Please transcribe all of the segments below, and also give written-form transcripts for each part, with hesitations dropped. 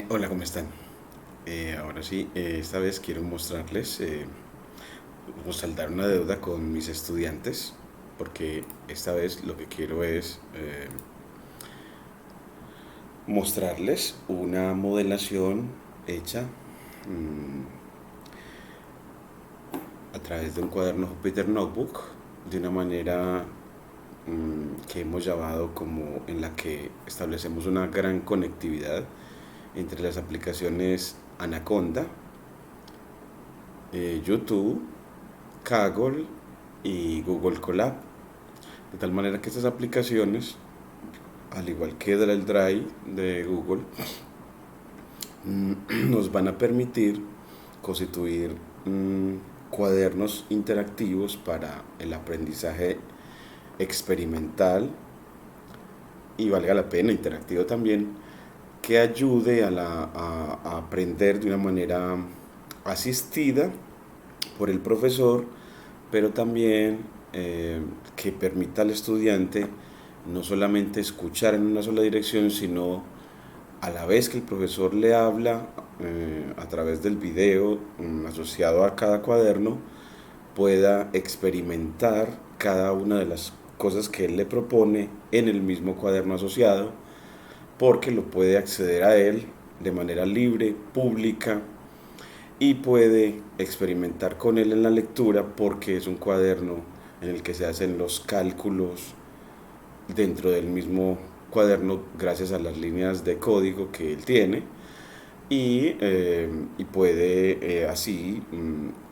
Hola, ¿cómo están? Ahora sí, esta vez quiero mostrarles o saldar una deuda con mis estudiantes, porque esta vez lo que quiero es mostrarles una modelación hecha a través de un cuaderno Jupyter Notebook de una manera que hemos llamado como en la que establecemos una gran conectividad entre las aplicaciones Anaconda, YouTube, Kaggle y Google Colab. De tal manera que estas aplicaciones, al igual que el Drive de Google, nos van a permitir constituir cuadernos interactivos para el aprendizaje experimental y valga la pena interactivo también, que ayude a aprender de una manera asistida por el profesor, pero también que permita al estudiante no solamente escuchar en una sola dirección, sino a la vez que el profesor le habla a través del video asociado a cada cuaderno, pueda experimentar cada una de las cosas que él le propone en el mismo cuaderno asociado, porque lo puede acceder a él de manera libre, pública, y puede experimentar con él en la lectura porque es un cuaderno en el que se hacen los cálculos dentro del mismo cuaderno gracias a las líneas de código que él tiene y puede así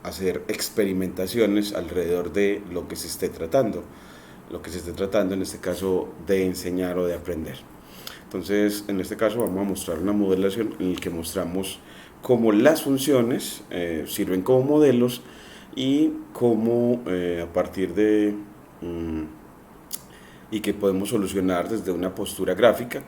hacer experimentaciones alrededor de lo que se esté tratando, en este caso de enseñar o de aprender. Entonces, en este caso vamos a mostrar una modelación en la que mostramos cómo las funciones sirven como modelos y cómo a partir de y que podemos solucionar desde una postura gráfica,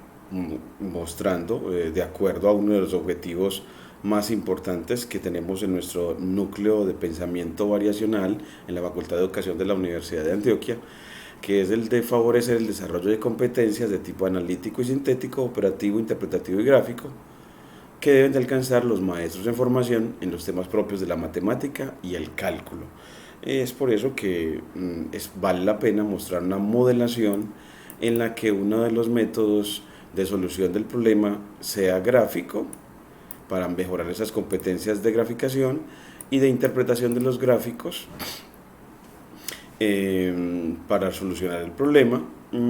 mostrando de acuerdo a uno de los objetivos más importantes que tenemos en nuestro núcleo de pensamiento variacional en la Facultad de Educación de la Universidad de Antioquia, que es el de favorecer el desarrollo de competencias de tipo analítico y sintético, operativo, interpretativo y gráfico, que deben de alcanzar los maestros en formación en los temas propios de la matemática y el cálculo. Es por eso que vale la pena mostrar una modelación en la que uno de los métodos de solución del problema sea gráfico, para mejorar esas competencias de graficación y de interpretación de los gráficos, para solucionar el problema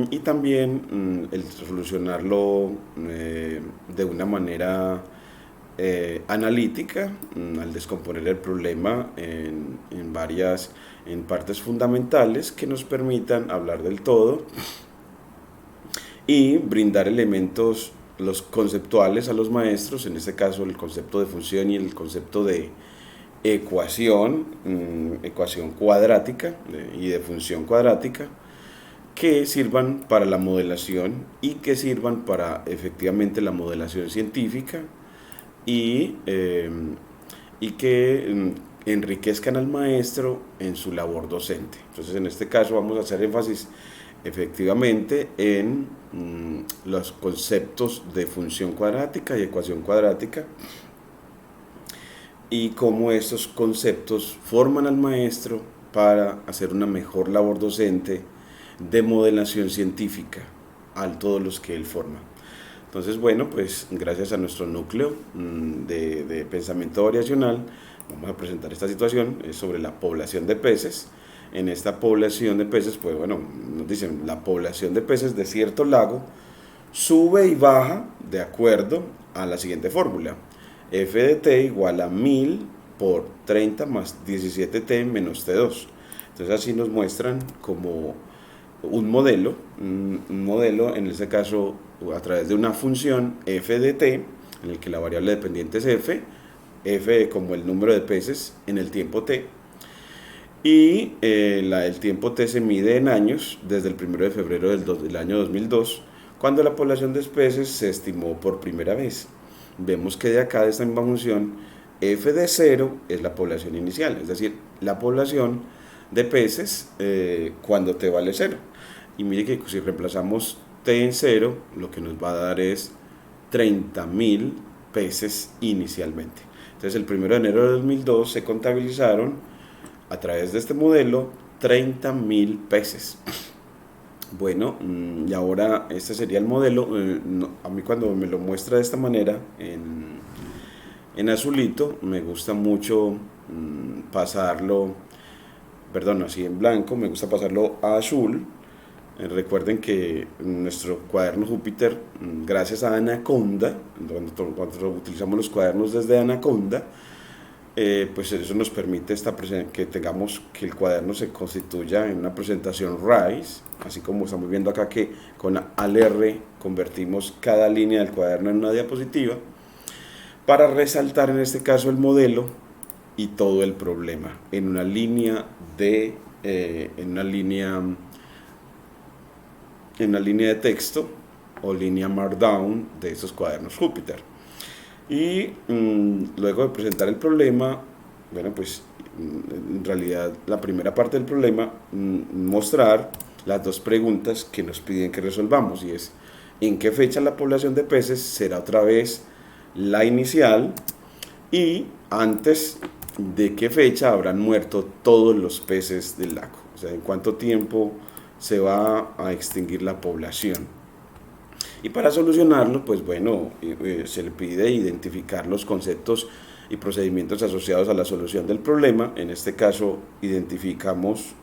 y también el solucionarlo de una manera analítica, al descomponer el problema en partes fundamentales que nos permitan hablar del todo y brindar elementos los conceptuales a los maestros, en este caso el concepto de función y el concepto de ecuación, ecuación cuadrática y de función cuadrática, que sirvan para la modelación y que sirvan para efectivamente la modelación científica y, eh, y que enriquezcan al maestro en su labor docente. Entonces, en este caso vamos a hacer énfasis efectivamente en los conceptos de función cuadrática y ecuación cuadrática y cómo estos conceptos forman al maestro para hacer una mejor labor docente de modelación científica a todos los que él forma. Entonces, bueno, pues gracias a nuestro núcleo de pensamiento variacional, vamos a presentar esta situación sobre la población de peces. En esta población de peces, pues bueno, nos dicen la población de peces de cierto lago sube y baja de acuerdo a la siguiente fórmula: f de t igual a 1000 por 30 más 17t menos t2. Entonces así nos muestran como un modelo en este caso a través de una función f de t, en el que la variable dependiente es f como el número de peces en el tiempo t, y el tiempo t se mide en años desde el 1 de febrero del año 2002, cuando la población de especies se estimó por primera vez. Vemos que de acá, de esta misma función, f de 0 es la población inicial, es decir, la población de peces cuando t vale 0. Y mire que si reemplazamos t en 0, lo que nos va a dar es 30.000 peces inicialmente. Entonces el 1 de enero de 2002 se contabilizaron a través de este modelo 30.000 peces. Bueno, y ahora este sería el modelo. A mí cuando me lo muestra de esta manera en azulito, me gusta mucho pasarlo, perdón, así en blanco, me gusta pasarlo a azul. Recuerden que nuestro cuaderno Júpiter, gracias a Anaconda, cuando utilizamos los cuadernos desde Anaconda, pues eso nos permite que tengamos que el cuaderno se constituya en una presentación RISE, así como estamos viendo acá que con ALR convertimos cada línea del cuaderno en una diapositiva, para resaltar en este caso el modelo y todo el problema en una línea de texto o línea Markdown de esos cuadernos Júpiter. Y luego de presentar el problema, bueno, pues en realidad la primera parte del problema, mostrar las dos preguntas que nos piden que resolvamos, y es: ¿en qué fecha la población de peces será otra vez la inicial? Y antes de qué fecha habrán muerto todos los peces del lago, o sea, en cuánto tiempo se va a extinguir la población. Y para solucionarlo, pues bueno, se le pide identificar los conceptos y procedimientos asociados a la solución del problema. En este caso identificamos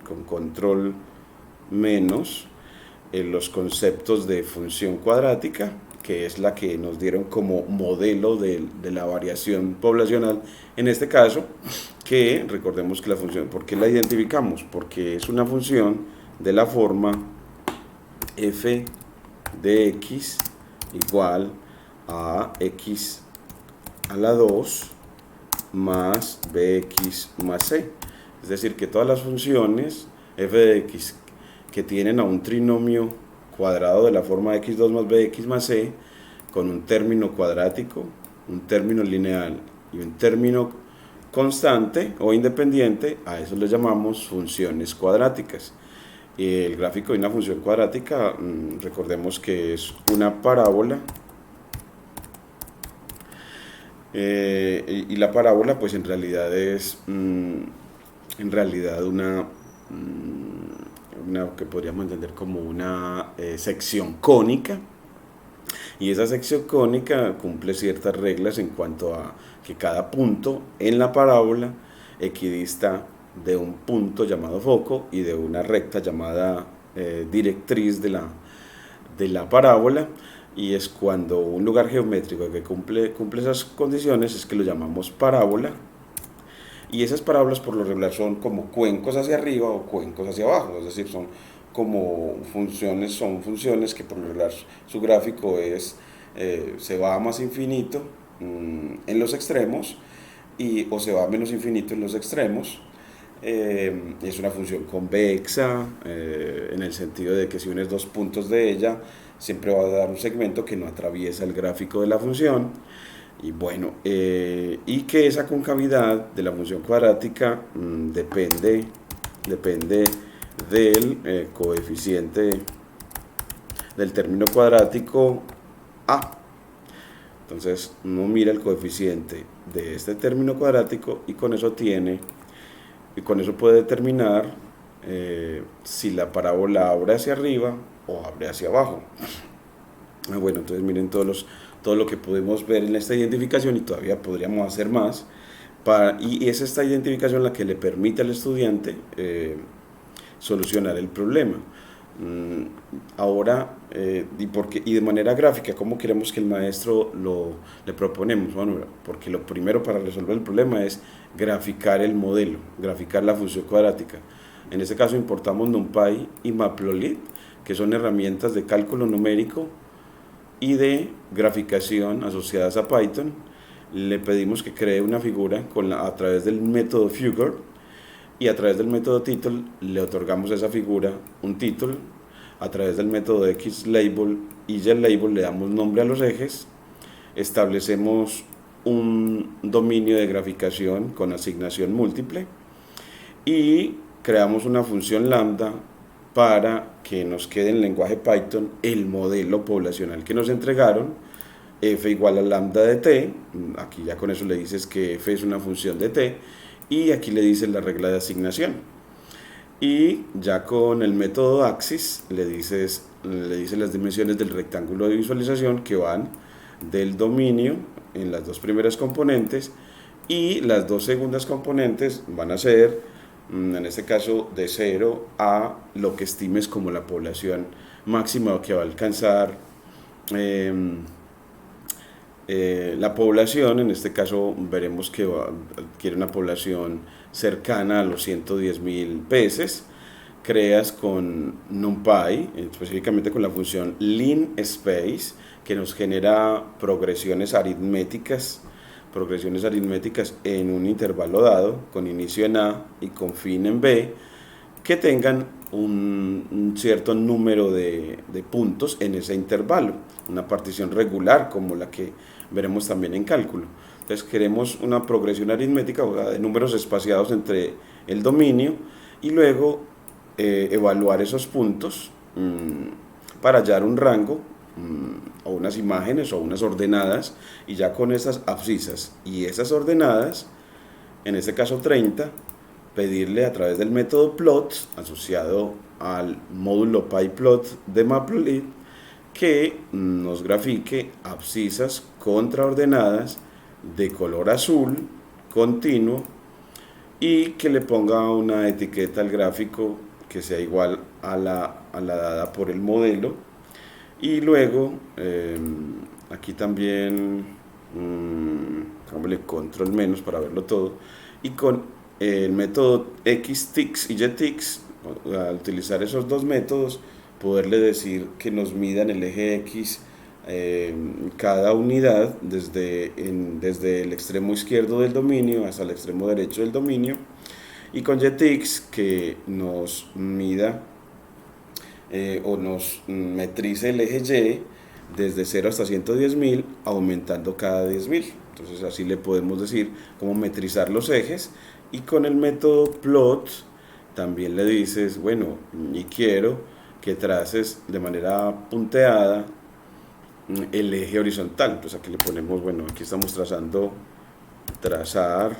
con control menos los conceptos de función cuadrática, que es la que nos dieron como modelo de la variación poblacional en este caso, que recordemos que la función, ¿por qué la identificamos? Porque es una función de la forma f de x igual a x a la 2 más bx más c. Es decir, que todas las funciones f de x que tienen a un trinomio cuadrado de la forma x2 más bx más c, con un término cuadrático, un término lineal y un término constante o independiente, a eso le llamamos funciones cuadráticas. El gráfico de una función cuadrática, recordemos que es una parábola, y la parábola pues en realidad es una que podríamos entender como una sección cónica, y esa sección cónica cumple ciertas reglas en cuanto a que cada punto en la parábola equidista de un punto llamado foco y de una recta llamada directriz de la parábola, y es cuando un lugar geométrico que cumple esas condiciones es que lo llamamos parábola. Y esas parábolas por lo regular son como cuencos hacia arriba o cuencos hacia abajo, es decir, son funciones que por lo regular su gráfico se va a más infinito en los extremos, o se va a menos infinito en los extremos. Es una función convexa, en el sentido de que si unes dos puntos de ella, siempre va a dar un segmento que no atraviesa el gráfico de la función. Y bueno, y que esa concavidad de la función cuadrática depende del coeficiente del término cuadrático a. Entonces uno mira el coeficiente de este término cuadrático y con eso puede determinar si la parábola abre hacia arriba o abre hacia abajo. Bueno, entonces miren todo lo que podemos ver en esta identificación, y todavía podríamos hacer más, y es esta identificación la que le permite al estudiante solucionar el problema. Ahora, y de manera gráfica, ¿cómo queremos que el maestro le proponemos? Bueno, porque lo primero para resolver el problema es graficar el modelo, graficar la función cuadrática. En este caso importamos NumPy y Matplotlib, que son herramientas de cálculo numérico y de graficación asociadas a Python. Le pedimos que cree una figura a través del método Figure, y a través del método Title le otorgamos a esa figura un título. A través del método XLabel y YLabel le damos nombre a los ejes. Establecemos un dominio de graficación con asignación múltiple y creamos una función lambda para que nos quede en lenguaje Python el modelo poblacional que nos entregaron, f igual a lambda de t, aquí ya con eso le dices que f es una función de t, y aquí le dices la regla de asignación. Y ya con el método axis le dices las dimensiones del rectángulo de visualización, que van del dominio en las dos primeras componentes, y las dos segundas componentes van a ser, en este caso, de 0 a lo que estimes como la población máxima que va a alcanzar la población. En este caso veremos que quiere una población cercana a los 110.000 peces. Creas con NumPy, específicamente con la función linspace, que nos genera progresiones aritméticas en un intervalo dado, con inicio en A y con fin en B, que tengan un cierto número de puntos en ese intervalo, una partición regular como la que veremos también en cálculo. Entonces queremos una progresión aritmética, o sea, de números espaciados entre el dominio, y luego evaluar esos puntos para hallar un rango o unas imágenes o unas ordenadas, y ya con esas abscisas y esas ordenadas, en este caso 30, pedirle a través del método plot asociado al módulo pyplot de Matplotlib que nos grafique abscisas contraordenadas de color azul continuo, y que le ponga una etiqueta al gráfico que sea igual a la dada por el modelo. Y luego aquí también hagámosle control menos para verlo todo, y con el método xtix y ytix, al utilizar esos dos métodos, poderle decir que nos midan el eje x cada unidad desde el extremo izquierdo del dominio hasta el extremo derecho del dominio, y con ytix que nos mida o nos metrice el eje y desde 0 hasta 110.000, aumentando cada 10.000. Entonces así le podemos decir cómo metrizar los ejes. Y con el método plot también le dices, bueno, y quiero que traces de manera punteada el eje horizontal. Entonces aquí le ponemos, bueno, aquí estamos trazar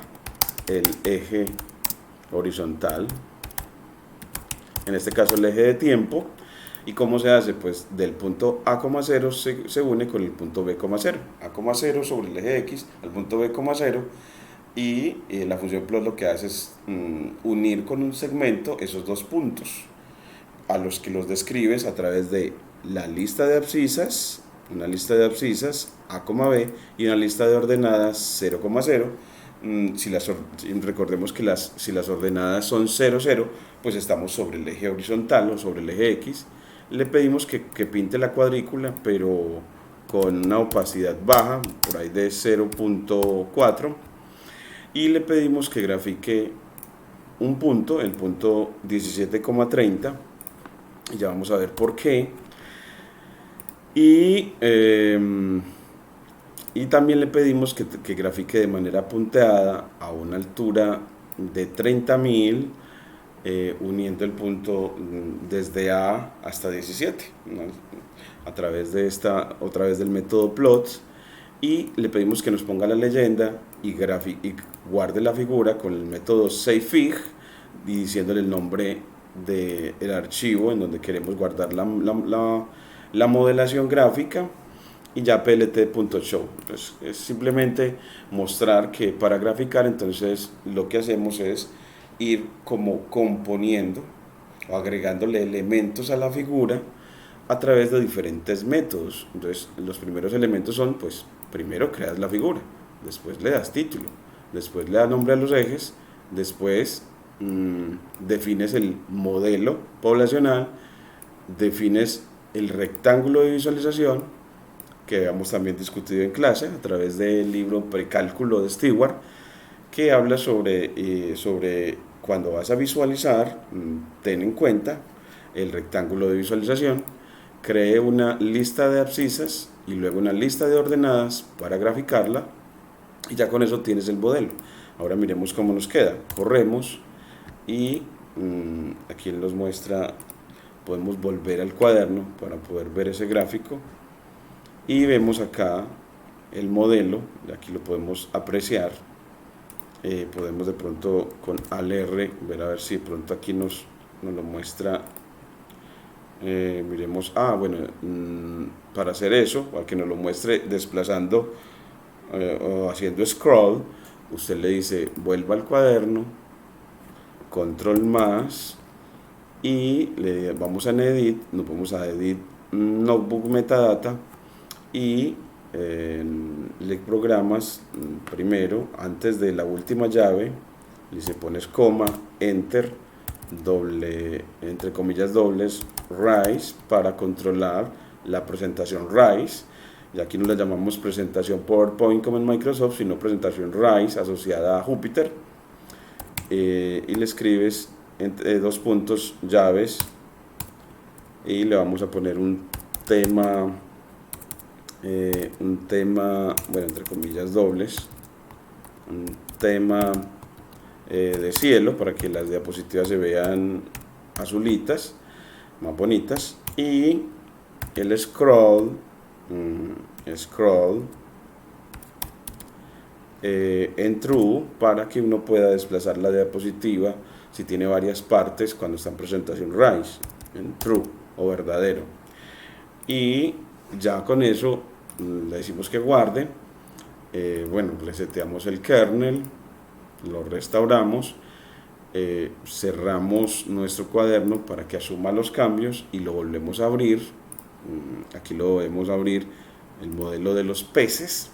el eje horizontal, en este caso el eje de tiempo. ¿Y cómo se hace? Pues del punto A,0 se une con el punto B,0. A,0 sobre el eje X al punto B,0, y la función plot lo que hace es unir con un segmento esos dos puntos, a los que los describes a través de la lista de abscisas, una lista de abscisas A, B, y una lista de ordenadas 0,0. Recordemos que si las ordenadas son 0, 0, pues estamos sobre el eje horizontal o sobre el eje X. Le pedimos que pinte la cuadrícula, pero con una opacidad baja, por ahí de 0,4, y le pedimos que grafique un punto, el punto 17,30, y ya vamos a ver por qué. Y también le pedimos que grafique de manera punteada a una altura de 30.000, uniendo el punto desde A hasta 17, ¿no? a través del método plot. Y le pedimos que nos ponga la leyenda y guarde la figura con el método savefig, y diciéndole el nombre del archivo en donde queremos guardar la modelación gráfica, y ya plt.show. Pues es simplemente mostrar que para graficar, entonces lo que hacemos es ir como componiendo o agregándole elementos a la figura a través de diferentes métodos. Entonces los primeros elementos son, pues primero creas la figura, después le das título, después le das nombre a los ejes, después defines el modelo poblacional, defines el rectángulo de visualización, que habíamos también discutido en clase a través del libro Precálculo de Stewart, que habla sobre cuando vas a visualizar, ten en cuenta el rectángulo de visualización, cree una lista de abscisas y luego una lista de ordenadas para graficarla, y ya con eso tienes el modelo. Ahora miremos cómo nos queda. Corremos y aquí nos muestra, podemos volver al cuaderno para poder ver ese gráfico, y vemos acá el modelo, aquí lo podemos apreciar. Podemos de pronto con ALR ver a ver si de pronto aquí nos lo muestra. Miremos, bueno, para hacer eso, para que nos lo muestre desplazando o haciendo scroll, usted le dice vuelva al cuaderno, control más, y le vamos a edit, nos vamos a edit notebook metadata, y le programas primero, antes de la última llave, y se pones coma, enter, doble, entre comillas dobles, Rise, para controlar la presentación Rise. Y aquí no la llamamos presentación PowerPoint como en Microsoft, sino presentación Rise asociada a Jupyter. Y le escribes entre dos puntos llaves, y le vamos a poner un tema, bueno, entre comillas dobles, un tema de cielo, para que las diapositivas se vean azulitas, más bonitas, y el scroll en true, para que uno pueda desplazar la diapositiva si tiene varias partes cuando está en presentación Rise, en true o verdadero. Y ya con eso le decimos que guarde. Bueno, reseteamos el kernel, lo restauramos, cerramos nuestro cuaderno para que asuma los cambios y lo volvemos a abrir. Aquí lo volvemos a abrir, el modelo de los peces,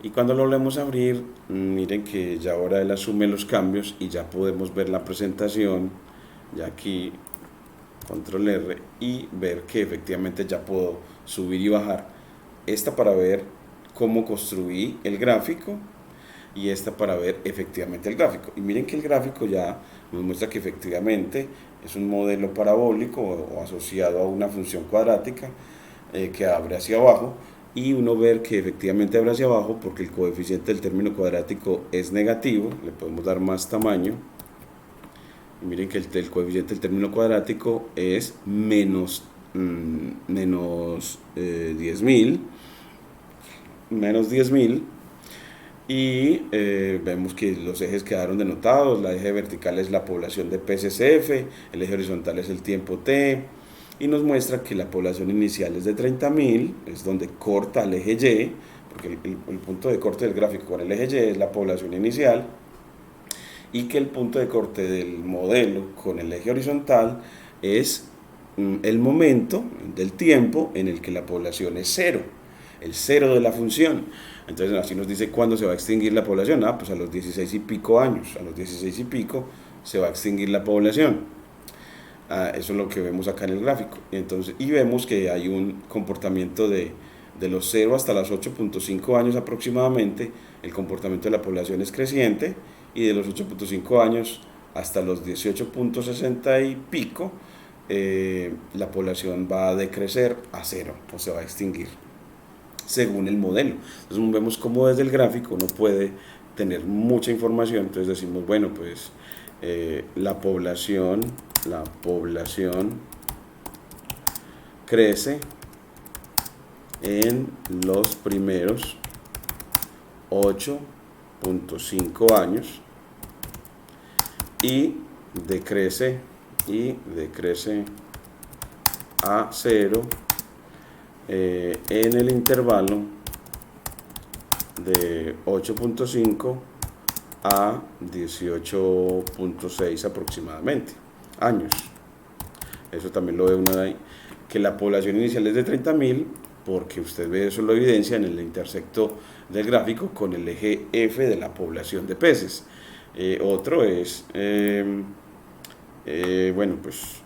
y cuando lo volvemos a abrir, miren que ya ahora él asume los cambios y ya podemos ver la presentación. Ya aquí control R y ver que efectivamente ya puedo subir y bajar esta para ver cómo construí el gráfico, y esta para ver efectivamente el gráfico. Y miren que el gráfico ya nos muestra que efectivamente es un modelo parabólico o asociado a una función cuadrática que abre hacia abajo, y uno ver que efectivamente abre hacia abajo porque el coeficiente del término cuadrático es negativo. Le podemos dar más tamaño. Y miren que el coeficiente del término cuadrático es menos 10.000, y vemos que los ejes quedaron denotados. La eje vertical es la población de PCCF, el eje horizontal es el tiempo T, y nos muestra que la población inicial es de 30.000, es donde corta el eje Y, porque el punto de corte del gráfico con el eje Y es la población inicial, y que el punto de corte del modelo con el eje horizontal es el momento del tiempo en el que la población es cero, el cero de la función. Entonces así nos dice cuándo se va a extinguir la población. Pues a los 16 y pico años, a los 16 y pico se va a extinguir la población. Eso es lo que vemos acá en el gráfico. Entonces, y vemos que hay un comportamiento de los 0 hasta los 8.5 años aproximadamente. El comportamiento de la población es creciente, y de los 8.5 años hasta los 18.60 y pico, la población va a decrecer a cero o se va a extinguir según el modelo. Entonces vemos cómo desde el gráfico uno puede tener mucha información. Entonces decimos, bueno, pues la población crece en los primeros 8.5 años y decrece a 0 en el intervalo de 8.5 a 18.6 aproximadamente años. Eso también lo ve uno ahí, que la población inicial es de 30.000, porque usted ve eso, lo evidencia en el intersecto del gráfico con el eje F de la población de peces. Otro es bueno, pues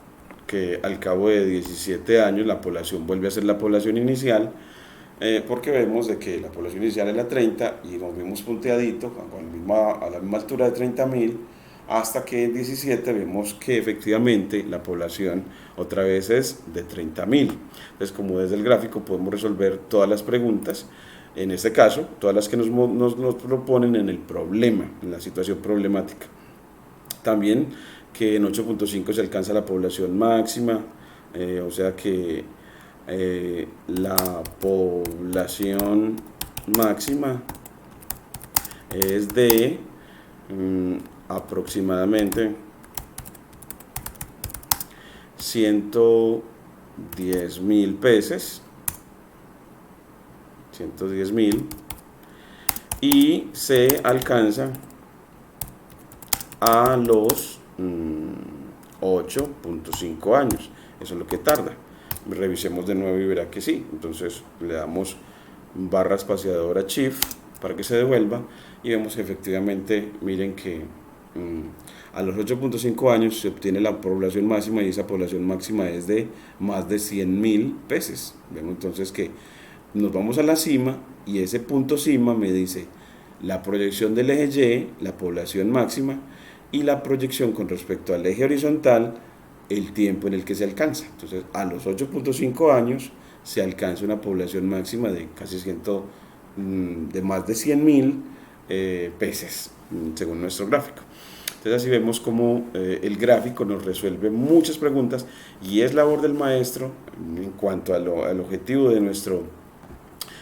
que al cabo de 17 años la población vuelve a ser la población inicial, porque vemos de que la población inicial es la 30 y nos vemos punteadito a la misma altura de 30.000, hasta que en 17 vemos que efectivamente la población otra vez es de 30.000. Entonces, como desde el gráfico podemos resolver todas las preguntas, en este caso todas las que nos proponen en el problema, en la situación problemática. También que en 8.5 se alcanza la población máxima, o sea que la población máxima es de aproximadamente 110.000 peces, 110.000, y se alcanza a los 8.5 años. Eso es lo que tarda. Revisemos de nuevo y verá que sí. Entonces le damos barra espaciadora Shift para que se devuelva y vemos que efectivamente, miren que a los 8.5 años se obtiene la población máxima, y esa población máxima es de más de 100.000 peces. Vemos entonces que nos vamos a la cima y ese punto cima me dice la proyección del eje Y, la población máxima, y la proyección con respecto al eje horizontal, el tiempo en el que se alcanza. Entonces a los 8.5 años se alcanza una población máxima de casi de más de 100.000 peces, según nuestro gráfico. Entonces así vemos como el gráfico nos resuelve muchas preguntas, y es labor del maestro en cuanto al objetivo de nuestro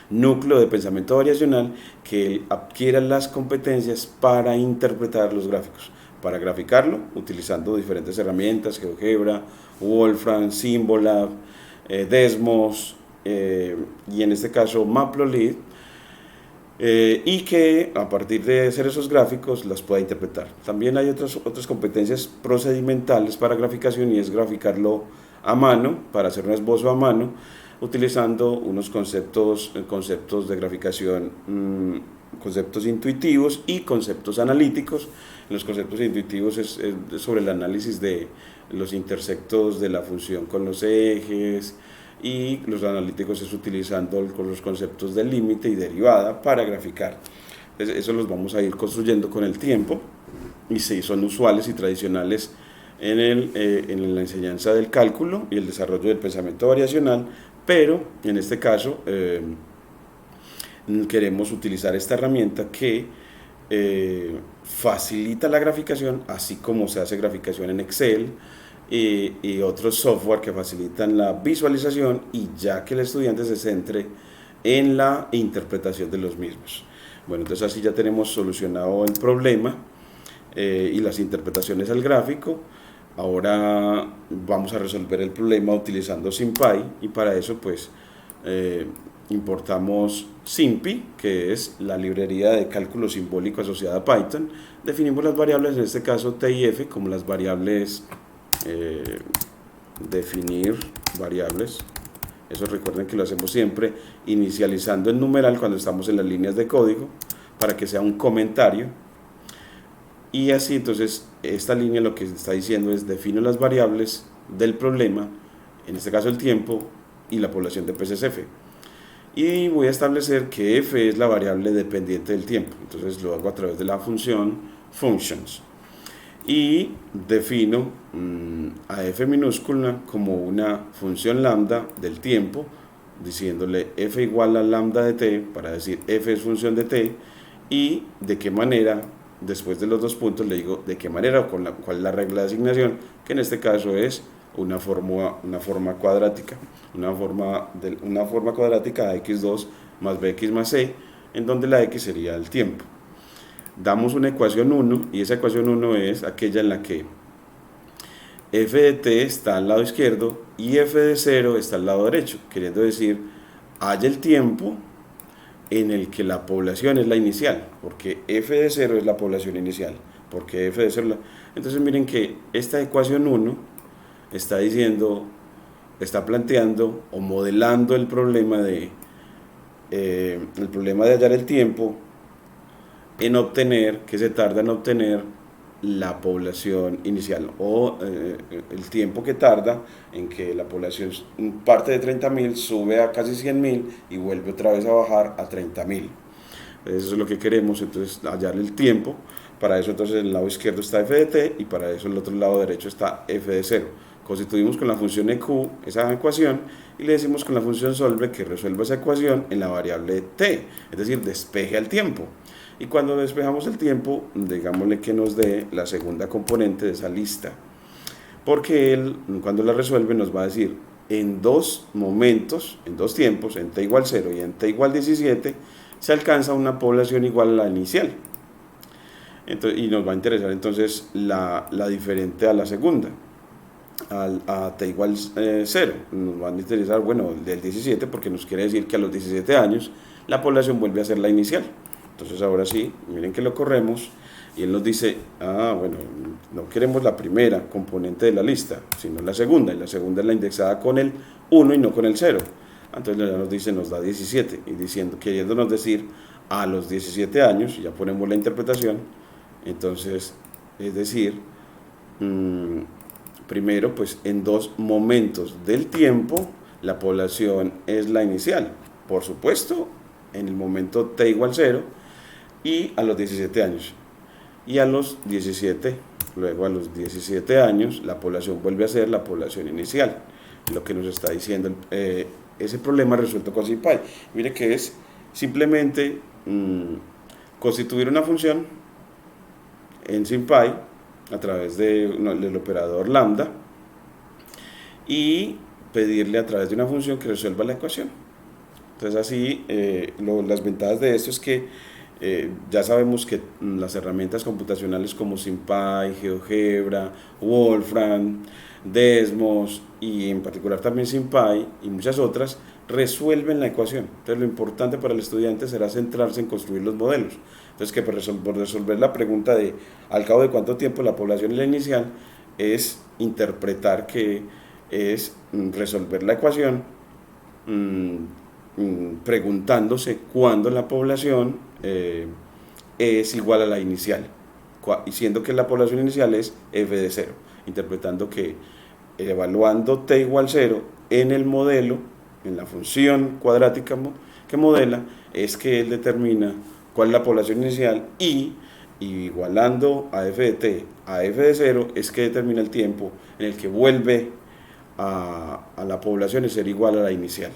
núcleo de pensamiento variacional, que él adquiera las competencias para interpretar los gráficos, para graficarlo utilizando diferentes herramientas: GeoGebra, Wolfram, Symbolab, Desmos, y en este caso Matplotlib, y que a partir de hacer esos gráficos las pueda interpretar. También hay otras competencias procedimentales para graficación, y es graficarlo a mano, para hacer un esbozo a mano, utilizando unos conceptos de graficación, conceptos intuitivos y conceptos analíticos. Los conceptos intuitivos es sobre el análisis de los intersectos de la función con los ejes, y los analíticos es utilizando los conceptos de límite y derivada para graficar. Entonces, eso los vamos a ir construyendo con el tiempo, y sí, son usuales y tradicionales en la enseñanza del cálculo y el desarrollo del pensamiento variacional, pero en este caso queremos utilizar esta herramienta que facilita la graficación, así como se hace graficación en Excel y otros software que facilitan la visualización, y ya que el estudiante se centre en la interpretación de los mismos. Bueno, entonces así ya tenemos solucionado el problema y las interpretaciones al gráfico. Ahora vamos a resolver el problema utilizando SymPy, y para eso pues importamos SymPy, que es la librería de cálculo simbólico asociada a Python. Definimos las variables, en este caso t y f, como las variables, definir variables. Eso recuerden que lo hacemos siempre inicializando el numeral cuando estamos en las líneas de código, para que sea un comentario. Y así, entonces, esta línea lo que está diciendo es: defino las variables del problema, en este caso el tiempo y la población de peces f. Y voy a establecer que f es la variable dependiente del tiempo. Entonces lo hago a través de la función functions. Y defino a f minúscula como una función lambda del tiempo, diciéndole f igual a lambda de t, para decir f es función de t, y de qué manera. Después de los dos puntos le digo de qué manera o cuál es la regla de asignación, que en este caso es una forma cuadrática, una forma cuadrática a x2 más bx más c, en donde la x sería el tiempo. Damos una ecuación 1, y esa ecuación 1 es aquella en la que f de t está al lado izquierdo y f de 0 está al lado derecho, queriendo decir, haya el tiempo en el que la población es la inicial, porque f de 0 es la población inicial, porque f de 0 entonces miren que esta ecuación 1 está planteando o modelando el problema de hallar el tiempo en obtener, que se tarda en obtener la población inicial, o el tiempo que tarda en que la población parte de 30.000, sube a casi 100.000 y vuelve otra vez a bajar a 30.000. Eso es lo que queremos, entonces hallar el tiempo. Para eso entonces el lado izquierdo está f de t, y para eso el otro lado derecho está f de 0. Constituimos con la función eq esa ecuación, y le decimos con la función solve que resuelva esa ecuación en la variable t, es decir, despeje al tiempo. Y cuando despejamos el tiempo, digámosle que nos dé la segunda componente de esa lista, porque él, cuando la resuelve, nos va a decir en dos momentos, en dos tiempos, en t igual 0 y en t igual 17, se alcanza una población igual a la inicial. Entonces, y nos va a interesar entonces la diferente a la segunda, a t igual 0. Nos van a interesar, bueno, del 17, porque nos quiere decir que a los 17 años la población vuelve a ser la inicial. Entonces ahora sí, miren que lo corremos y él nos dice, bueno, no queremos la primera componente de la lista, sino la segunda, y la segunda es la indexada con el 1 y no con el 0. Entonces ya nos dice, nos da 17, y diciendo, queriéndonos decir a los 17 años, ya ponemos la interpretación. Entonces, es decir, primero, pues en dos momentos del tiempo, la población es la inicial. Por supuesto, en el momento t igual 0 y a los 17 años. Y a los 17, luego a los 17 años, la población vuelve a ser la población inicial. Lo que nos está diciendo ese problema resuelto con SymPy. Mire que es simplemente constituir una función en SymPy a través del operador lambda y pedirle a través de una función que resuelva la ecuación. Entonces así, las ventajas de esto es que ya sabemos que las herramientas computacionales como SymPy, GeoGebra, Wolfram, Desmos y en particular también SymPy y muchas otras resuelven la ecuación. Entonces lo importante para el estudiante será centrarse en construir los modelos. Entonces que por resolver la pregunta de al cabo de cuánto tiempo la población es la inicial, es interpretar que es resolver la ecuación preguntándose cuándo la población es igual a la inicial, y siendo que la población inicial es f de 0, interpretando que evaluando t igual 0 en el modelo, en la función cuadrática que modela, es que él determina cuál es la población inicial, y igualando a f de t a f de 0 es que determina el tiempo en el que vuelve a la población es ser igual a la inicial.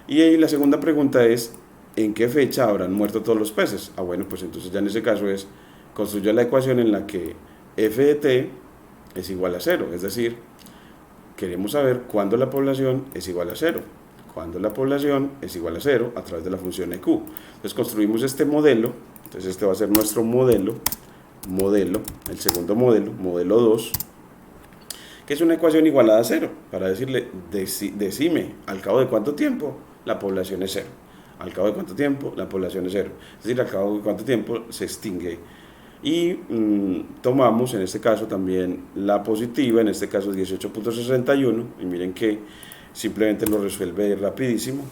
Y ahí la segunda pregunta es, ¿en qué fecha habrán muerto todos los peces? Bueno, pues entonces ya en ese caso es, construyo la ecuación en la que f de t es igual a 0, es decir, queremos saber cuándo la población es igual a 0, cuándo la población es igual a 0 a través de la función EQ. Entonces construimos este modelo, entonces este va a ser nuestro modelo, el segundo modelo, modelo 2, que es una ecuación igualada a 0, para decirle, decime, al cabo de cuánto tiempo la población es 0. Al cabo de cuánto tiempo la población es 0. Es decir, al cabo de cuánto tiempo se extingue. Y tomamos en este caso también la positiva, en este caso 18.61, y miren que simplemente lo resuelve rapidísimo,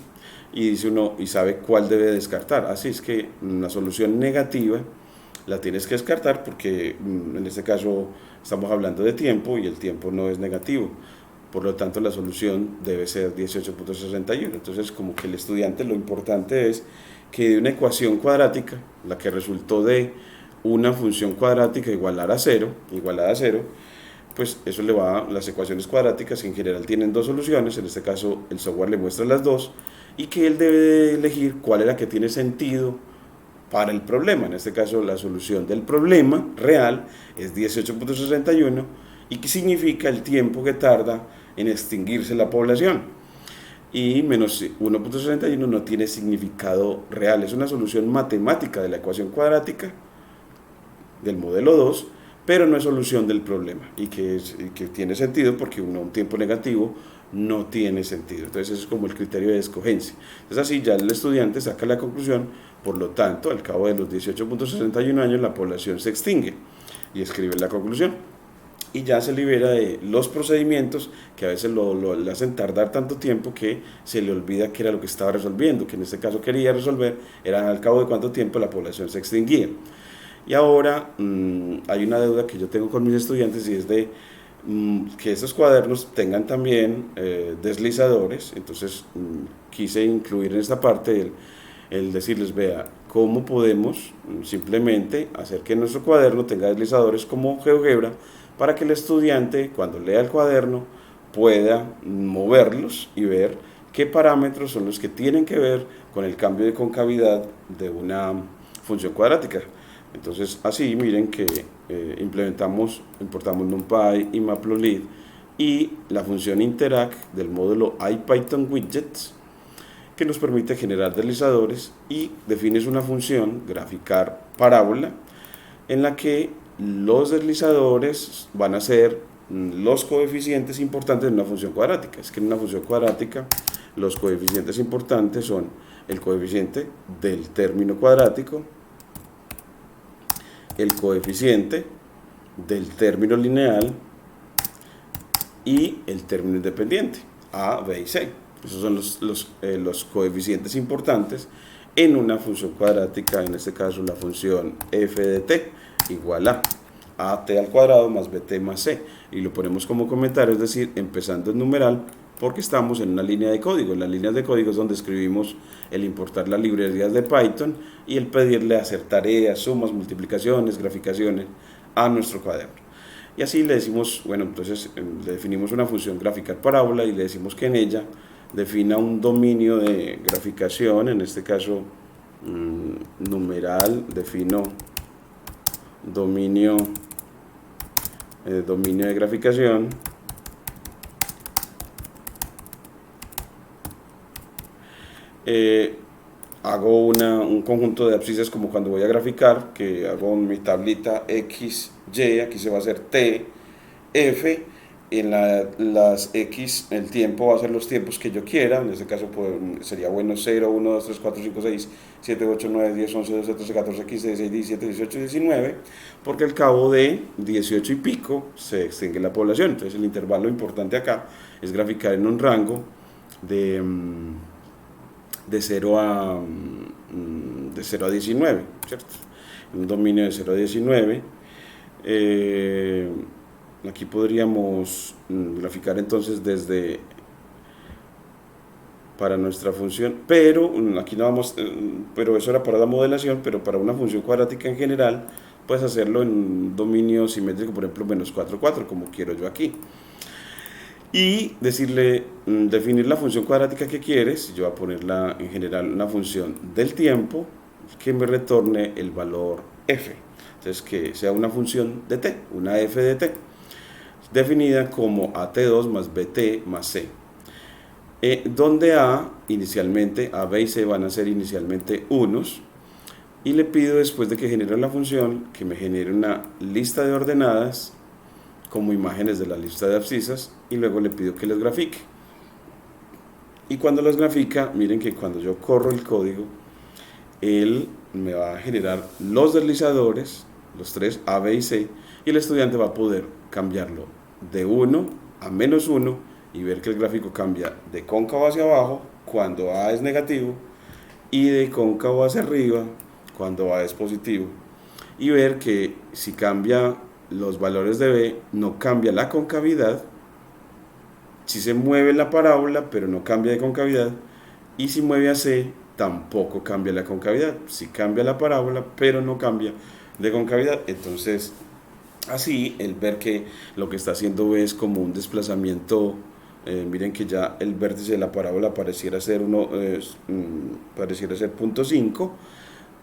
y dice uno, y sabe cuál debe descartar. Así es que la solución negativa la tienes que descartar porque en este caso estamos hablando de tiempo y el tiempo no es negativo. Por lo tanto, la solución debe ser 18.61. Entonces, como que el estudiante, lo importante es que de una ecuación cuadrática, la que resultó de una función cuadrática igualada a 0, pues eso le va a las ecuaciones cuadráticas, que en general tienen dos soluciones, en este caso el software le muestra las dos, y que él debe de elegir cuál es la que tiene sentido para el problema. En este caso, la solución del problema real es 18.61, y que significa el tiempo que tarda en extinguirse la población. Y menos 1.61 no tiene significado real, es una solución matemática de la ecuación cuadrática del modelo 2, pero no es solución del problema, y que tiene sentido porque un tiempo negativo no tiene sentido. Entonces eso es como el criterio de escogencia. Entonces así ya el estudiante saca la conclusión, por lo tanto, al cabo de los 18.61 años la población se extingue, y escribe la conclusión. Y ya se libera de los procedimientos que a veces le hacen tardar tanto tiempo que se le olvida que era lo que estaba resolviendo, que en este caso quería resolver, era al cabo de cuánto tiempo la población se extinguía. Y ahora hay una deuda que yo tengo con mis estudiantes, y es de que estos cuadernos tengan también deslizadores. Entonces quise incluir en esta parte el decirles, vea, cómo podemos simplemente hacer que nuestro cuaderno tenga deslizadores como GeoGebra, para que el estudiante, cuando lea el cuaderno, pueda moverlos y ver qué parámetros son los que tienen que ver con el cambio de concavidad de una función cuadrática. Entonces así miren que importamos NumPy y Matplotlib y la función interact del módulo IPython widgets, que nos permite generar deslizadores, y defines una función graficar parábola en la que los deslizadores van a ser los coeficientes importantes de una función cuadrática. Es que en una función cuadrática los coeficientes importantes son el coeficiente del término cuadrático, el coeficiente del término lineal y el término independiente, A, B y C. Esos son los coeficientes importantes en una función cuadrática, en este caso la función f de t igual a t al cuadrado más bt más c, y lo ponemos como comentario, es decir, empezando el numeral, porque estamos en una línea de código. En las líneas de código es donde escribimos el importar las librerías de Python y el pedirle hacer tareas, sumas, multiplicaciones, graficaciones a nuestro cuaderno. Y así le decimos, bueno, entonces le definimos una función graficar parábola y le decimos que en ella defina un dominio de graficación, en este caso numeral, defino dominio de graficación, hago un conjunto de abscisas como cuando voy a graficar, que hago mi tablita x, y, aquí se va a hacer t, f, en las x el tiempo va a ser los tiempos que yo quiera, en este caso pues, sería bueno 0, 1, 2, 3, 4, 5, 6, 7, 8, 9, 10, 11, 12, 13, 14, 15, 16, 17, 18, 19, porque al cabo de 18 y pico se extingue la población. Entonces el intervalo importante acá es graficar en un rango de 0 a 19, ¿cierto? Un dominio de 0 a 19. Aquí podríamos graficar entonces desde para nuestra función, pero aquí no vamos, pero eso era para la modelación, pero para una función cuadrática en general puedes hacerlo en un dominio simétrico, por ejemplo menos 4, 4, como quiero yo aquí, y decirle, definir la función cuadrática que quieres. Yo voy a ponerla en general una función del tiempo que me retorne el valor f, entonces que sea una función de t, una f de t, definida como at2 más bt más c, donde a inicialmente, a, b y c van a ser inicialmente unos, y le pido después de que genere la función que me genere una lista de ordenadas como imágenes de la lista de abscisas, y luego le pido que las grafique. Y cuando las grafica, miren que cuando yo corro el código, él me va a generar los deslizadores, los tres a, b y c, y el estudiante va a poder cambiarlo de 1 a menos 1 y ver que el gráfico cambia de cóncavo hacia abajo cuando A es negativo y de cóncavo hacia arriba cuando A es positivo, y ver que si cambia los valores de B no cambia la concavidad, si se mueve la parábola pero no cambia de concavidad, y si mueve a C tampoco cambia la concavidad, si cambia la parábola pero no cambia de concavidad. Entonces así el ver que lo que está haciendo B es como un desplazamiento, miren que ya el vértice de la parábola pareciera ser pareciera ser 0.5,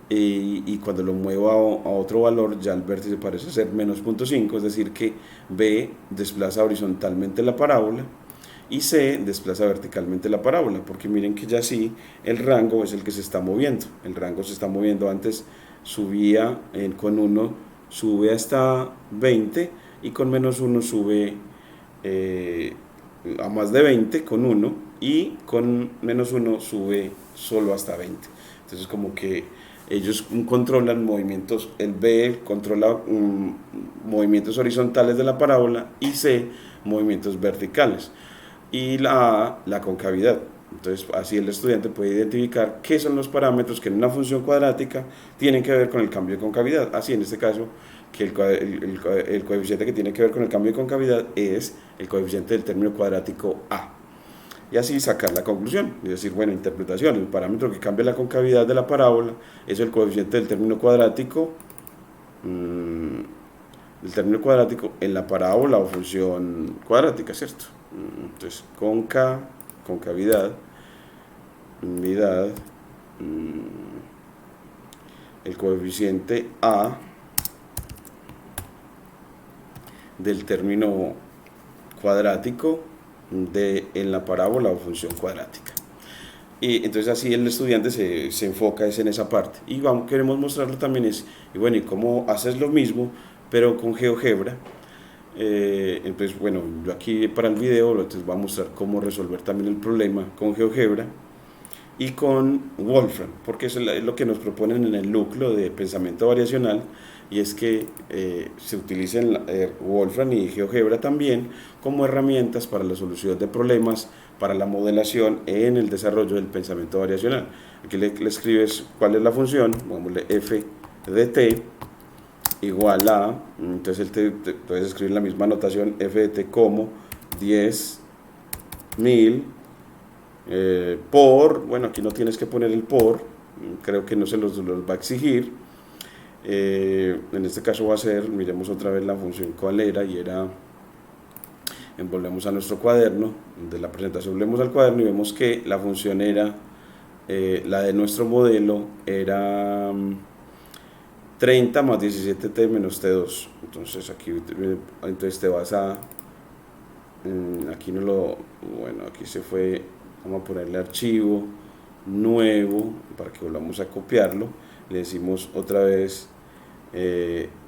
y cuando lo muevo a otro valor ya el vértice parece ser menos 0.5, es decir que B desplaza horizontalmente la parábola y C desplaza verticalmente la parábola, porque miren que ya sí el rango es el que se está moviendo. El rango se está moviendo, antes subía con 1 sube hasta 20 y con menos 1 sube a más de 20 con 1, y con menos 1 sube solo hasta 20. Entonces como que ellos controlan movimientos, el B controla movimientos horizontales de la parábola y C movimientos verticales, y la A la concavidad. Entonces así el estudiante puede identificar qué son los parámetros que en una función cuadrática tienen que ver con el cambio de concavidad. Así en este caso que el coeficiente que tiene que ver con el cambio de concavidad es el coeficiente del término cuadrático A. Y así sacar la conclusión, es decir, bueno, interpretación, el parámetro que cambia la concavidad de la parábola es el coeficiente del término cuadrático, en la parábola o función cuadrática, ¿cierto? Entonces, concavidad, unidad, el coeficiente A del término cuadrático en la parábola o función cuadrática. Y entonces así el estudiante se enfoca en esa parte. Y queremos mostrarlo también y bueno, y cómo haces lo mismo, pero con GeoGebra. Entonces, bueno, yo aquí para el video les voy a mostrar cómo resolver también el problema con GeoGebra y con Wolfram, porque eso es lo que nos proponen en el núcleo de pensamiento variacional, y es que se utilicen Wolfram y GeoGebra también como herramientas para la solución de problemas, para la modelación en el desarrollo del pensamiento variacional. Aquí le escribes cuál es la función, pongámosle f de t igual a, entonces puedes escribir la misma notación, f de t como 10.000 por, bueno, aquí no tienes que poner el por, creo que no se los va a exigir. En este caso va a ser, miremos otra vez la función cuál era, y era, volvemos a nuestro cuaderno de la presentación, volvemos al cuaderno y vemos que la función era, la de nuestro modelo era 30 más 17t menos t2. Entonces aquí entonces te vas a, aquí no lo, bueno, aquí se fue, vamos a ponerle archivo nuevo para que volvamos a copiarlo, le decimos otra vez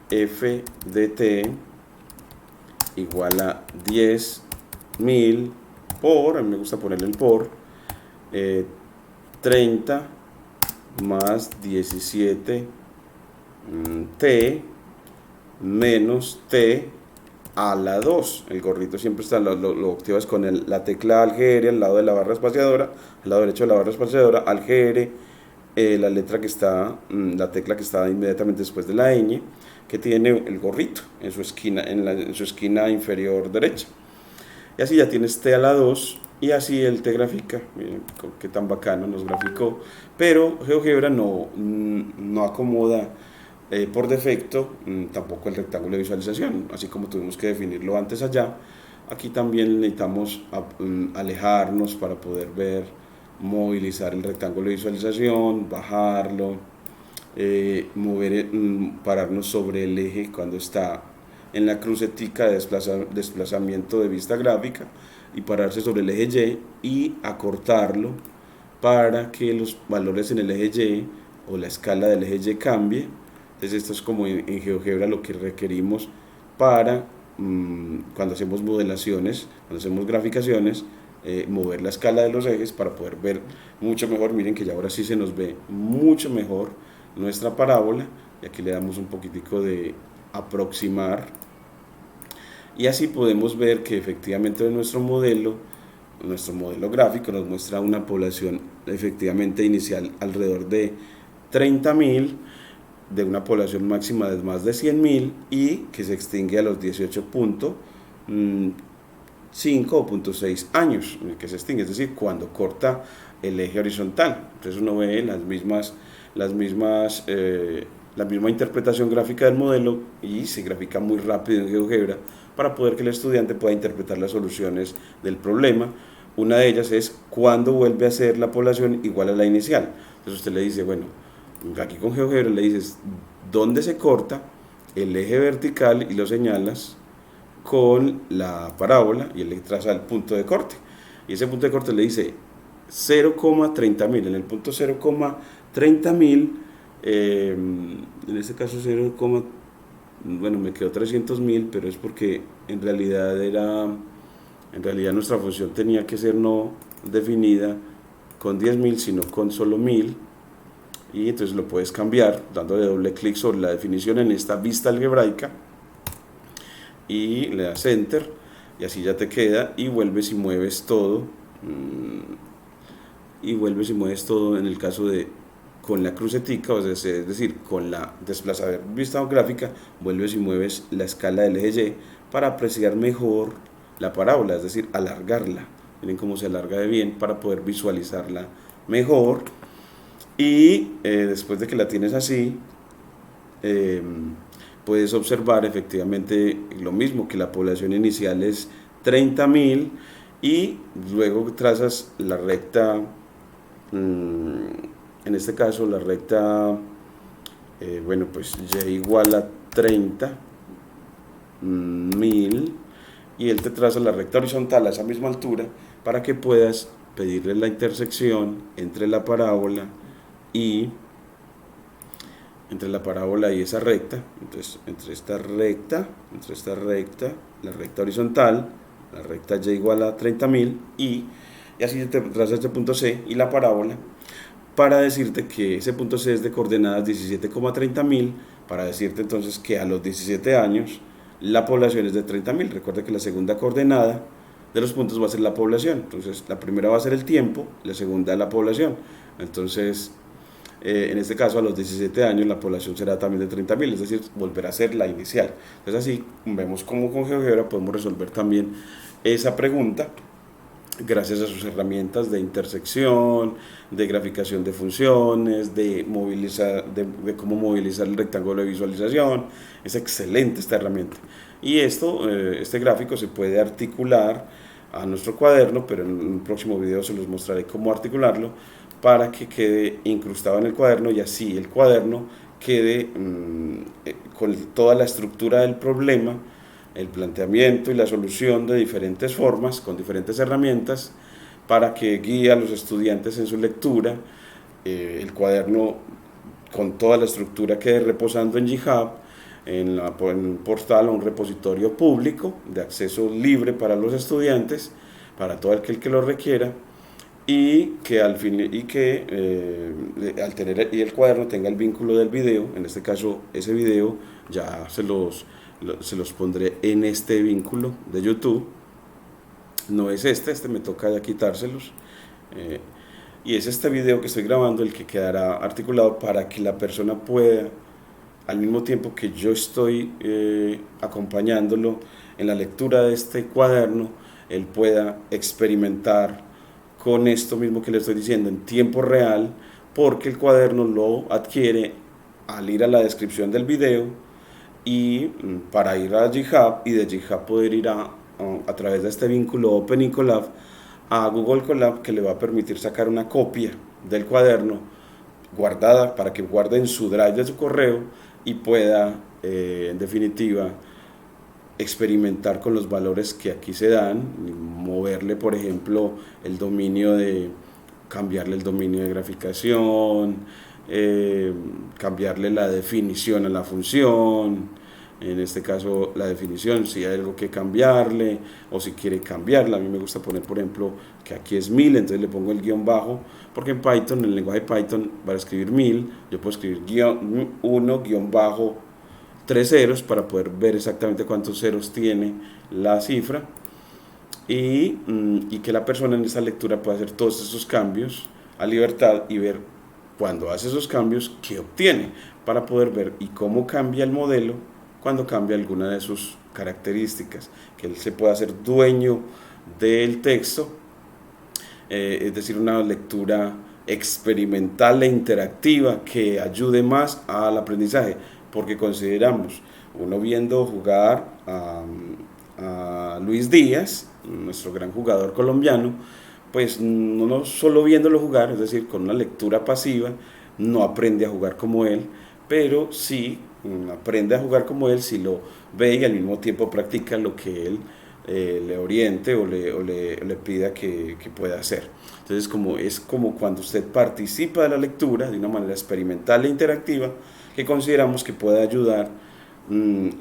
f de t igual a 10.000 por, a mí me gusta ponerle el por, 30 más 17 t menos t a la 2. El gorrito siempre está, lo activas con la tecla algr al lado de la barra espaciadora, al lado derecho de la barra espaciadora, algr, la letra que está, la tecla que está inmediatamente después de la ñ, que tiene el gorrito en su esquina, en su esquina inferior derecha. Y así ya tienes t a la 2, y así él te grafica. Miren qué tan bacano nos graficó. Pero GeoGebra no acomoda por defecto tampoco el rectángulo de visualización, así como tuvimos que definirlo antes allá. Aquí también necesitamos alejarnos para poder ver, movilizar el rectángulo de visualización, bajarlo, pararnos sobre el eje cuando está en la crucetica de desplazamiento de vista gráfica, y pararse sobre el eje Y y acortarlo para que los valores en el eje Y o la escala del eje Y cambie. Entonces esto es como en GeoGebra lo que requerimos para cuando hacemos modelaciones, cuando hacemos graficaciones, mover la escala de los ejes para poder ver mucho mejor. Miren que ya ahora sí se nos ve mucho mejor nuestra parábola, y aquí le damos un poquitico de aproximar, y así podemos ver que efectivamente nuestro modelo gráfico nos muestra una población efectivamente inicial alrededor de 30.000, de una población máxima de más de 100.000, y que se extingue a los 18.5 o 0.6 años, en el que se extingue, es decir, cuando corta el eje horizontal. Entonces uno ve la misma interpretación gráfica del modelo, y se grafica muy rápido en GeoGebra para poder que el estudiante pueda interpretar las soluciones del problema. Una de ellas es cuando vuelve a ser la población igual a la inicial. Entonces usted le dice, bueno, aquí con GeoGebra le dices dónde se corta el eje vertical y lo señalas con la parábola, y él le traza el punto de corte, y ese punto de corte le dice 0,30.000. En el punto 0,30.000, en este caso bueno, me quedó 300.000, pero es porque en realidad nuestra función tenía que ser no definida con 10.000, sino con solo 1.000, y entonces lo puedes cambiar dándole doble clic sobre la definición en esta vista algebraica, y le das enter, y así ya te queda, y vuelves y mueves todo, en el caso de con la crucetica, es decir, con la desplazadora vista gráfica, vuelves y mueves la escala del eje Y para apreciar mejor la parábola, es decir, alargarla. Miren cómo se alarga de bien para poder visualizarla mejor. Y después de que la tienes así, puedes observar efectivamente lo mismo, que la población inicial es 30.000, y luego trazas la recta, en este caso la recta, bueno, pues Y igual a 30.000, y él te traza la recta horizontal a esa misma altura para que puedas pedirle la intersección entre la parábola y esa recta. Entonces, entre esta recta, la recta horizontal, la recta y igual a 30.000 y así te traza este punto C y la parábola para decirte que ese punto C es de coordenadas 17,30.000, para decirte entonces que a los 17 años la población es de 30.000. Recuerda que la segunda coordenada de los puntos va a ser la población. Entonces la primera va a ser el tiempo, la segunda la población. Entonces en este caso a los 17 años la población será también de 30.000, es decir, volverá a ser la inicial. Entonces así vemos cómo con GeoGebra podemos resolver también esa pregunta gracias a sus herramientas de intersección, de graficación de funciones, de cómo movilizar el rectángulo de visualización. Es excelente esta herramienta. Y este gráfico se puede articular a nuestro cuaderno, pero en un próximo video se los mostraré cómo articularlo para que quede incrustado en el cuaderno y así el cuaderno quede con toda la estructura del problema, el planteamiento y la solución de diferentes formas, con diferentes herramientas, para que guíe a los estudiantes en su lectura. El cuaderno con toda la estructura quede reposando en GitHub, en un portal o un repositorio público de acceso libre para los estudiantes, para todo aquel que lo requiera, y que al tener y el cuaderno tenga el vínculo del video. En este caso ese video ya se los pondré en este vínculo de YouTube. No es este me toca ya quitárselos, y es este video que estoy grabando el que quedará articulado para que la persona pueda, al mismo tiempo que yo estoy acompañándolo en la lectura de este cuaderno, él pueda experimentar con esto mismo que le estoy diciendo en tiempo real, porque el cuaderno lo adquiere al ir a la descripción del video y para ir a GitHub, y de GitHub poder ir a través de este vínculo Open Colab a Google Colab, que le va a permitir sacar una copia del cuaderno guardada para que guarde en su drive de su correo y pueda en definitiva experimentar con los valores que aquí se dan, moverle por ejemplo el dominio cambiarle el dominio de graficación, cambiarle la definición a la función, en este caso la definición, si hay algo que cambiarle o si quiere cambiarla. A mí me gusta poner por ejemplo que aquí es 1000, entonces le pongo el guión bajo, porque en Python, en el lenguaje Python, para escribir 1000 yo puedo escribir 1 guión bajo 3 ceros para poder ver exactamente cuántos ceros tiene la cifra, y que la persona en esa lectura pueda hacer todos esos cambios a libertad y ver cuando hace esos cambios qué obtiene, para poder ver y cómo cambia el modelo cuando cambia alguna de sus características, que él se pueda hacer dueño del texto, es decir, una lectura experimental e interactiva que ayude más al aprendizaje, porque consideramos, uno viendo jugar a Luis Díaz, nuestro gran jugador colombiano, pues no solo viéndolo jugar, es decir, con una lectura pasiva, no aprende a jugar como él, pero sí aprende a jugar como él si lo ve y al mismo tiempo practica lo que él le oriente o le pida que pueda hacer. Entonces es como cuando usted participa de la lectura de una manera experimental e interactiva, que consideramos que puede ayudar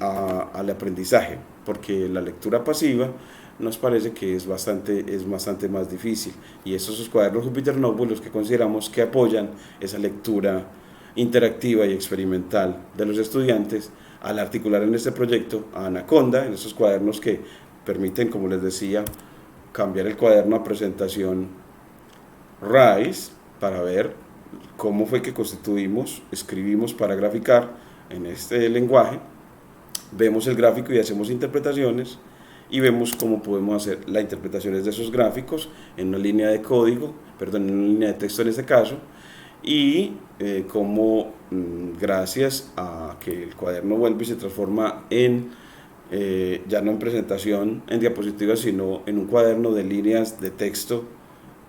al aprendizaje, porque la lectura pasiva nos parece que es bastante más difícil, y esos cuadernos Jupyter Notebook los que consideramos que apoyan esa lectura interactiva y experimental de los estudiantes al articular en este proyecto a Anaconda, en esos cuadernos que permiten, como les decía, cambiar el cuaderno a presentación RISE para ver cómo fue que escribimos para graficar en este lenguaje, vemos el gráfico y hacemos interpretaciones, y vemos cómo podemos hacer las interpretaciones de esos gráficos en una línea de código, en una línea de texto en este caso, y cómo gracias a que el cuaderno vuelve y se transforma en ya no en presentación en diapositivas, sino en un cuaderno de líneas de texto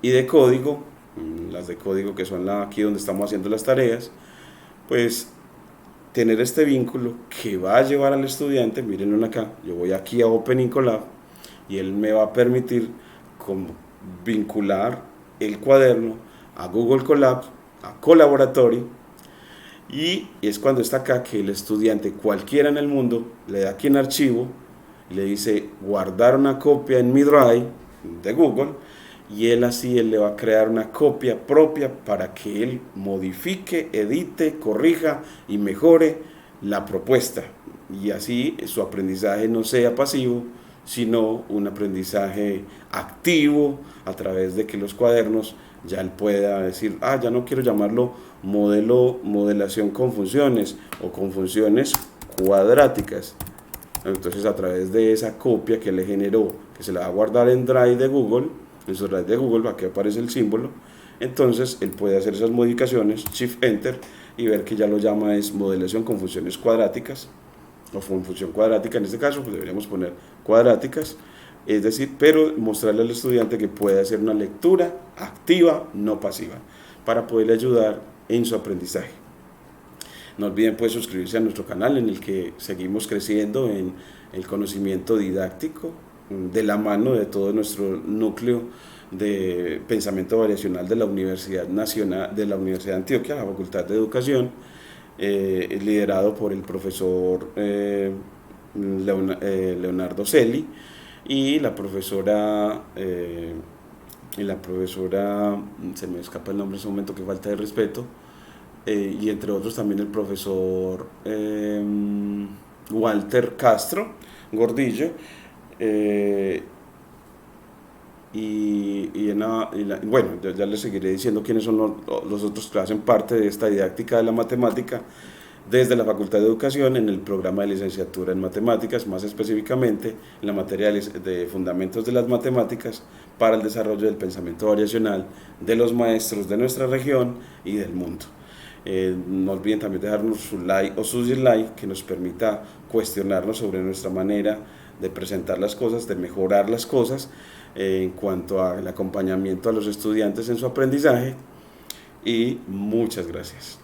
y de código, las de código que son aquí donde estamos haciendo las tareas, pues tener este vínculo que va a llevar al estudiante. Mírenlo acá, yo voy aquí a Open Colab y él me va a permitir como vincular el cuaderno a Google Colab, a Colaboratory, y es cuando está acá que el estudiante cualquiera en el mundo le da aquí en archivo, le dice guardar una copia en mi Drive de Google, y él le va a crear una copia propia para que él modifique, edite, corrija y mejore la propuesta, y así su aprendizaje no sea pasivo, sino un aprendizaje activo a través de que los cuadernos ya él pueda decir, ya no quiero llamarlo modelación con funciones o con funciones cuadráticas. Entonces a través de esa copia que le generó, que se la va a guardar en Drive de Google, en su Drive de Google, aquí aparece el símbolo, entonces él puede hacer esas modificaciones, Shift Enter, y ver que ya lo llama es modelación con funciones cuadráticas, o con función cuadrática en este caso, pues deberíamos poner cuadráticas, es decir, pero mostrarle al estudiante que puede hacer una lectura activa, no pasiva, para poderle ayudar en su aprendizaje. No olviden pues suscribirse a nuestro canal en el que seguimos creciendo en el conocimiento didáctico de la mano de todo nuestro núcleo de pensamiento variacional de la Universidad Nacional, de la Universidad de Antioquia, la Facultad de Educación, liderado por el profesor Leonardo Celi y la profesora se me escapa el nombre en ese momento, que falta de respeto, y entre otros también el profesor Walter Castro Gordillo, bueno, ya les seguiré diciendo quiénes son los otros que hacen parte de esta didáctica de la matemática desde la Facultad de Educación en el programa de licenciatura en matemáticas, más específicamente en la materia de fundamentos de las matemáticas para el desarrollo del pensamiento variacional de los maestros de nuestra región y del mundo. No olviden también dejarnos su like o su dislike, que nos permita cuestionarnos sobre nuestra manera de presentar las cosas, de mejorar las cosas en cuanto al acompañamiento a los estudiantes en su aprendizaje. Y muchas gracias.